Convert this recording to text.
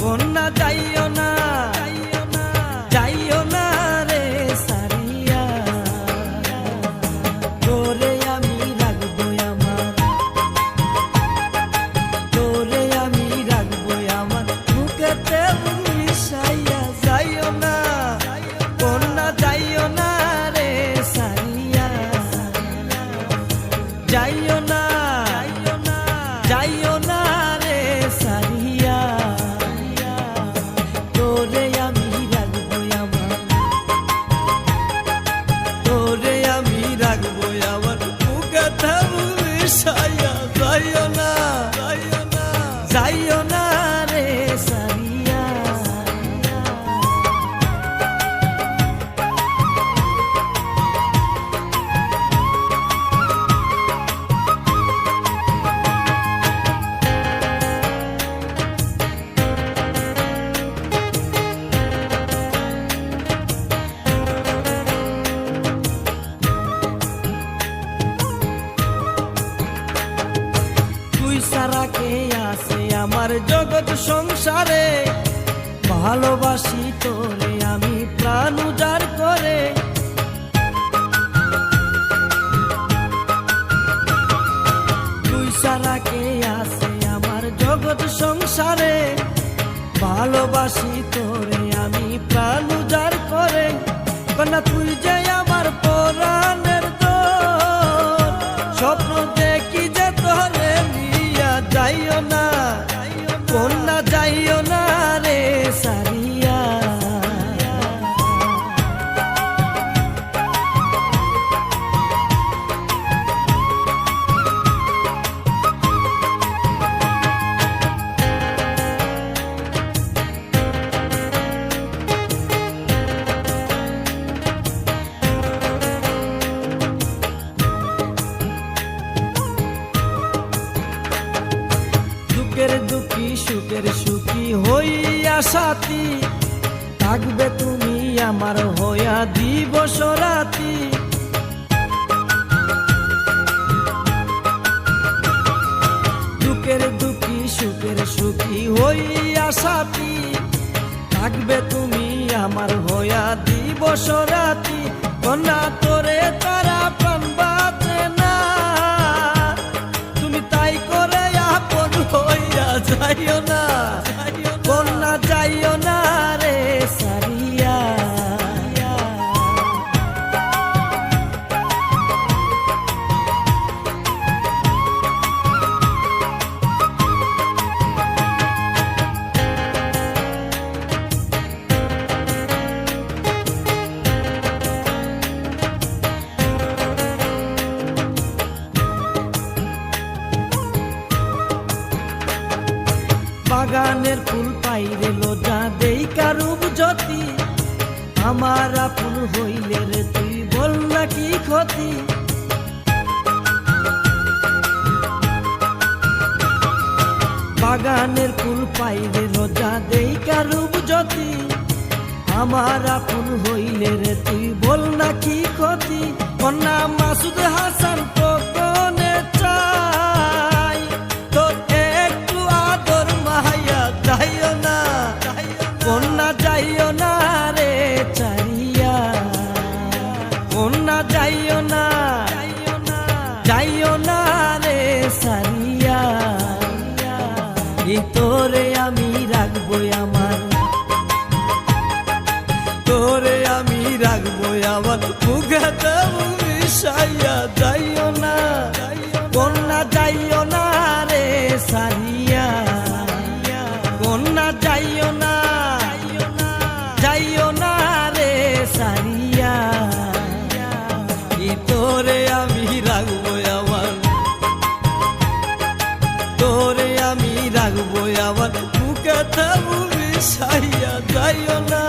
কন্যা যাইও না, যাইও না রে সারিয়া, তোরে আমি রাখবো আমার, তোরে আমি রাখবো আমার বুকেতে মিশাইয়া। যাইও না কন্যা যাইও না রে সারিয়া, যাইও না, যাইও না রে সারিয়া, তোরে আমি রাখবো আমার, তোরে আমি রাখবো আমার বুকেতে মিশাইয়া। যাইও না, যাইও না রে সারিয়া। তুই সারা কে আছে আমার জগৎ সংসারে, ভালোবাসি তোরে আমি প্রাণ উজাড় করে। তুই সারা কে আছে আমার জগৎ সংসারে, ভালোবাসি তোরে আমি প্রাণ উজাড় করে। কন্যা তুই যে আমার পরাণের দোল, স্বপ্ন দেখি যে তোরে নিয়া। যাইও না কন্যা যাইও না রে সারিয়া, দুঃখের দুঃখী সুখের সুখী হইয়া সাথী, থাকবে তুমি আমার হইয়া দিবস রাতি। দুঃখের দুঃখী সুখের সুখী হইয়া সাথী, থাকবে তুমি আমার হইয়া দিবস রাতি। কন্যা তোরে তারা প্রাণ বাঁচে না, তুমি তাই করে আপন হইয়া। যাইও না কন্যা যাইও না রে সারিয়া, বাগানের ফুল পাইরে লজা দেই কারুব জ্যোতি, আমার আপন হইলে রে তুই বল না কি ক্ষতি। বাগানের ফুল পাইরে লজা দেই কারুব জ্যোতি, আমার আপন হইলে রে তুই বল না কি ক্ষতি। কন্যা মাসুদ হাসান কোনে চাই তোর একটু আদর মায়া। যাইও না কন্যা যাইও না রে চারিয়া, কন্যা যাইও না, যাইও না রে সারিয়া। তোরে আমি রাখবো আমার, তোরে আমি রাখবো আমার বুকেতে মিশাইয়া। যাইও না কন্যা যাইও না রে সারিয়া, কন্যা যাইও না, যাইও না রে সারিয়া। তোরে আমি রাখবো আমার, তোরে আমি রাখবো আমার বুকেতে মিশাইয়া। যাইও না।